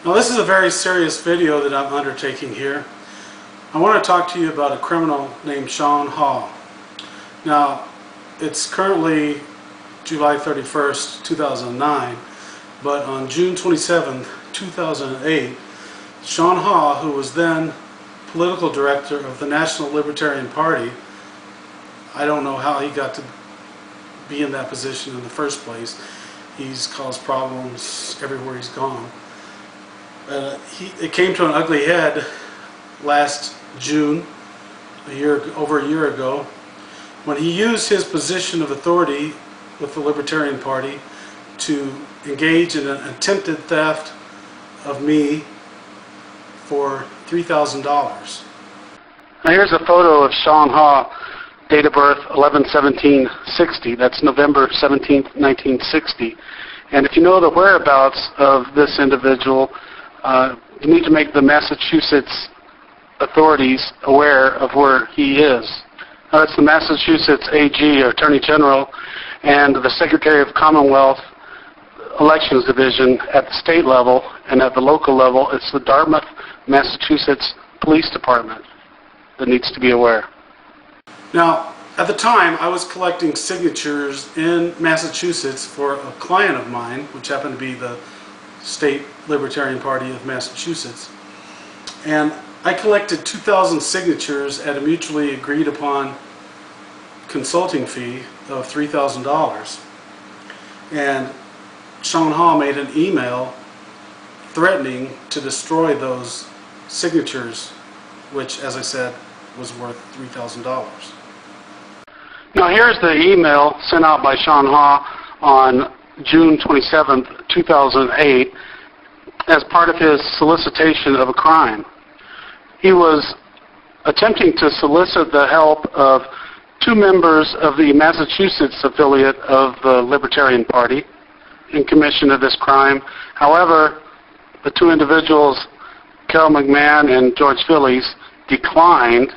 Now this is a very serious video that I'm undertaking here. I want to talk to you about a criminal named Haugh. Now it's currently July 31st, 2009, but on June 27th, 2008, Haugh, who was then political director of the National Libertarian Party, I don't know how he got to be in that position in the first place. He's caused problems everywhere he's gone. It came to an ugly head last June, over a year ago, when he used his position of authority with the Libertarian Party to engage in an attempted theft of me for $3,000. Now here's a photo of Haugh, date of birth 11/17/60. That's November 17th, 1960. And if you know the whereabouts of this individual, you need to make the Massachusetts authorities aware of where he is. Now, that's the Massachusetts AG, or Attorney General, and the Secretary of Commonwealth Elections Division at the state level, and at the local level, it's the Dartmouth, Massachusetts Police Department that needs to be aware. Now, at the time, I was collecting signatures in Massachusetts for a client of mine, which happened to be the State Libertarian Party of Massachusetts. And I collected 2,000 signatures at a mutually agreed upon consulting fee of $3,000. And Haugh made an email threatening to destroy those signatures, which, as I said, was worth $3,000. Now here's the email sent out by Haugh on June 27th, 2008, as part of his solicitation of a crime. He was attempting to solicit the help of two members of the Massachusetts affiliate of the Libertarian Party in commission of this crime. However, the two individuals, Carol McMahon and George Phillies, declined.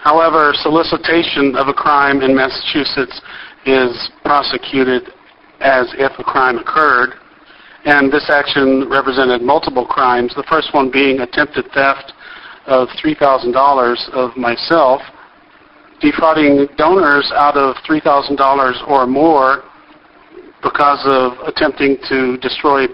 However, solicitation of a crime in Massachusetts is prosecuted as if a crime occurred, and this action represented multiple crimes, the first one being attempted theft of $3,000 of myself, defrauding donors out of $3,000 or more because of attempting to destroy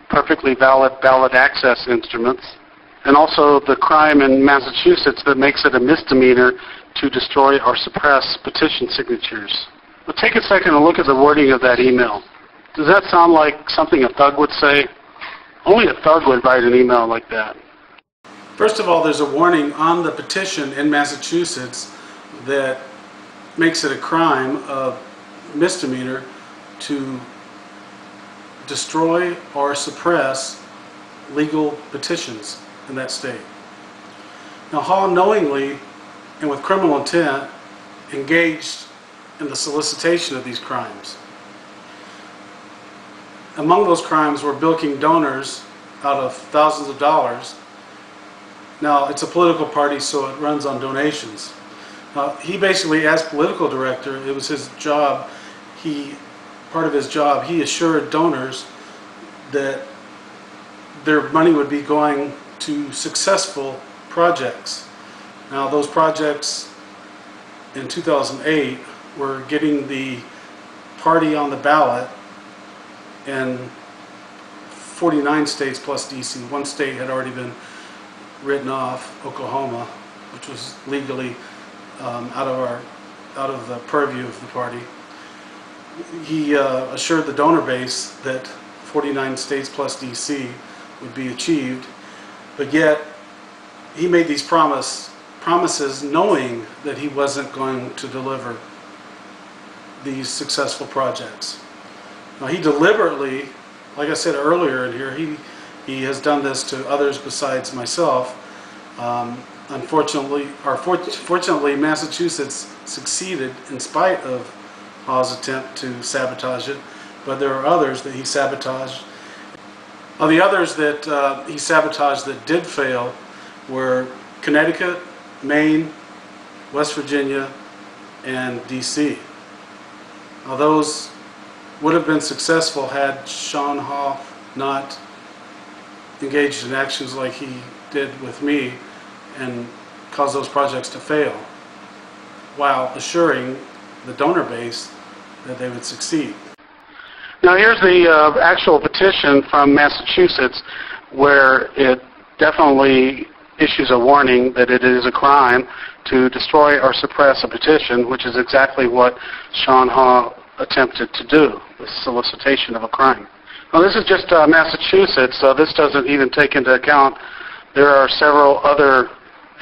perfectly valid ballot access instruments, and also the crime in Massachusetts that makes it a misdemeanor to destroy or suppress petition signatures. But take a second and look at the wording of that email. Does that sound like something a thug would say? Only a thug would write an email like that. First of all, there's a warning on the petition in Massachusetts that makes it a crime, a misdemeanor, to destroy or suppress legal petitions in that state. Now, Haugh knowingly and with criminal intent engaged in the solicitation of these crimes. Among those crimes were bilking donors out of thousands of dollars. Now, it's a political party, so it runs on donations. He basically, as political director, it was his job, part of his job, he assured donors that their money would be going to successful projects. Now, those projects in 2008 were getting the party on the ballot in 49 states plus DC. One state had already been written off, Oklahoma, which was legally out of the purview of the party. He assured the donor base that 49 states plus DC would be achieved, but yet he made these promises knowing that he wasn't going to deliver these successful projects. Now, he deliberately, like I said earlier in here, he has done this to others besides myself. Fortunately, Massachusetts succeeded in spite of Haugh's attempt to sabotage it, but there are others that he sabotaged. The others that he sabotaged that did fail were Connecticut, Maine, West Virginia, and DC. Now, those would have been successful had Haugh not engaged in actions like he did with me and caused those projects to fail, while assuring the donor base that they would succeed. Now here's the actual petition from Massachusetts, where it definitely issues a warning that it is a crime to destroy or suppress a petition, which is exactly what Sean Haugh attempted to do, the solicitation of a crime. Now this is just Massachusetts, so this doesn't even take into account there are several other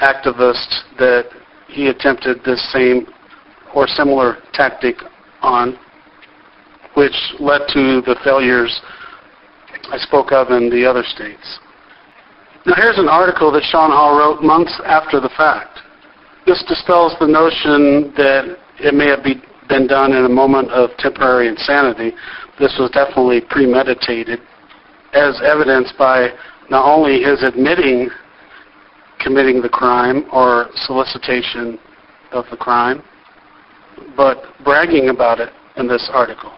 activists that he attempted this same or similar tactic on, which led to the failures I spoke of in the other states. Now here's an article that Sean Haugh wrote months after the fact. This dispels the notion that it may have been done in a moment of temporary insanity. This was definitely premeditated, as evidenced by not only his admitting committing the crime or solicitation of the crime, but bragging about it in this article.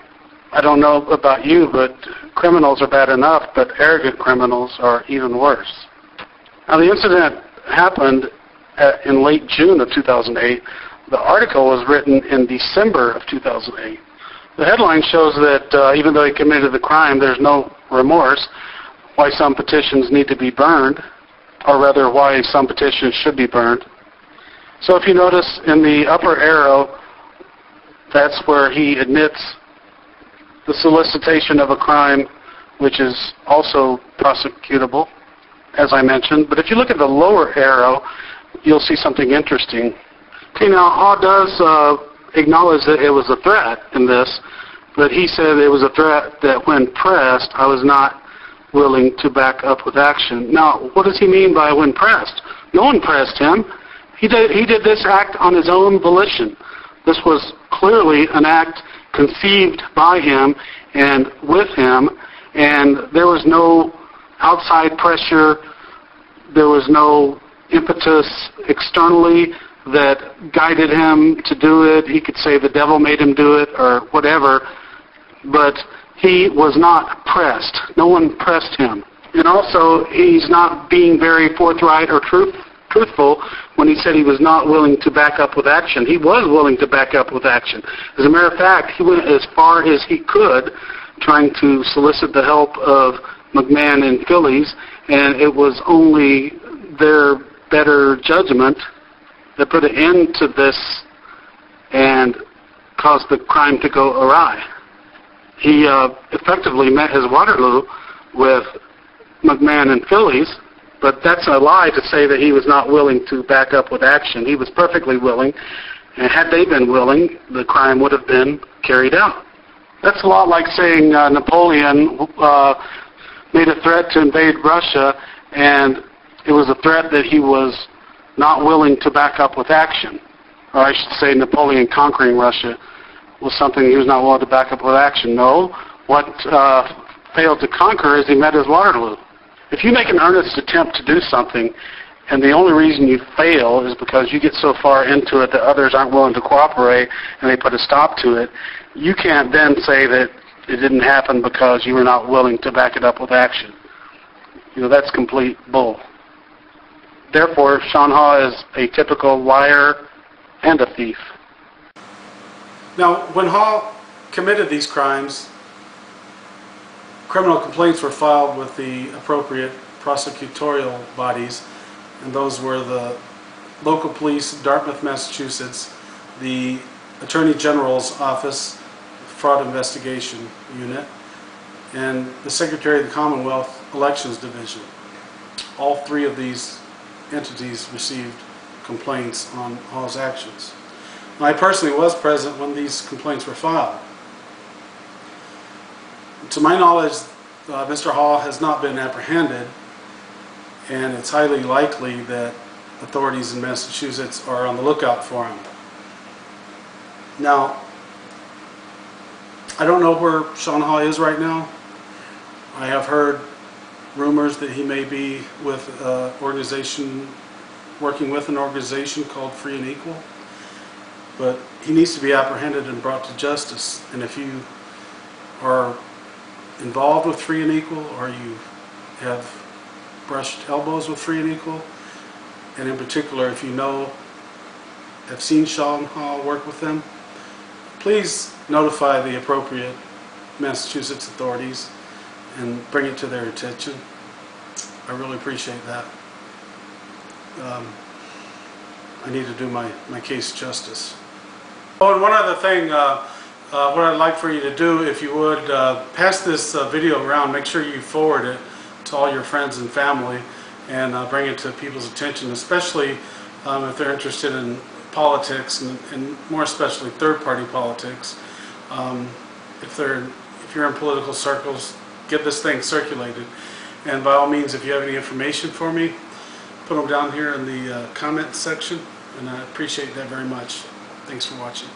I don't know about you, but criminals are bad enough, but arrogant criminals are even worse. Now the incident happened in late June of 2008. The article was written in December of 2008. The headline shows that even though he committed the crime, there's no remorse, why some petitions need to be burned, or rather why some petitions should be burned. So if you notice in the upper arrow, that's where he admits the solicitation of a crime, which is also prosecutable, as I mentioned. But if you look at the lower arrow, you'll see something interesting. Okay, now Haugh does acknowledge that it was a threat in this, but he said it was a threat that when pressed, I was not willing to back up with action. Now, what does he mean by when pressed? No one pressed him. He did this act on his own volition. This was clearly an act conceived by him and with him, and there was no outside pressure, there was no impetus externally that guided him to do it. He could say the devil made him do it or whatever, but he was not pressed. No one pressed him. And also, he's not being very forthright or truthful when he said he was not willing to back up with action. He was willing to back up with action. As a matter of fact, he went as far as he could trying to solicit the help of McMahon and Phillies, and it was only their better judgment that put an end to this and caused the crime to go awry. He effectively met his Waterloo with McMahon and Phillies, but that's a lie to say that he was not willing to back up with action. He was perfectly willing, and had they been willing, the crime would have been carried out. That's a lot like saying Napoleon made a threat to invade Russia, and it was a threat that he was not willing to back up with action. Or I should say Napoleon conquering Russia was something he was not willing to back up with action. No, what failed to conquer is he met his Waterloo. If you make an earnest attempt to do something, and the only reason you fail is because you get so far into it that others aren't willing to cooperate and they put a stop to it, you can't then say that it didn't happen because you were not willing to back it up with action. You know, that's complete bull. Therefore, Sean Haugh is a typical liar and a thief. Now, when Haugh committed these crimes, criminal complaints were filed with the appropriate prosecutorial bodies, and those were the local police, Dartmouth, Massachusetts, the Attorney General's Office, Fraud Investigation Unit, and the Secretary of the Commonwealth Elections Division. All three of these entities received complaints on Haugh's actions. I personally was present when these complaints were filed. To my knowledge, Mr. Haugh has not been apprehended, and it's highly likely that authorities in Massachusetts are on the lookout for him. Now, I don't know where Sean Haugh is right now. I have heard rumors that he may be with an organization, working with an organization called Free and Equal. But he needs to be apprehended and brought to justice. And if you are involved with Free and Equal, or you have brushed elbows with Free and Equal, and in particular, if you know, have seen Sean Haugh work with them, please notify the appropriate Massachusetts authorities and bring it to their attention. I really appreciate that. I need to do my case justice. Oh, and one other thing, what I'd like for you to do, if you would, pass this video around. Make sure you forward it to all your friends and family and bring it to people's attention, especially if they're interested in politics and more especially third-party politics. If you're in political circles, get this thing circulated. And by all means, if you have any information for me, put them down here in the comment section, and I appreciate that very much. Thanks for watching.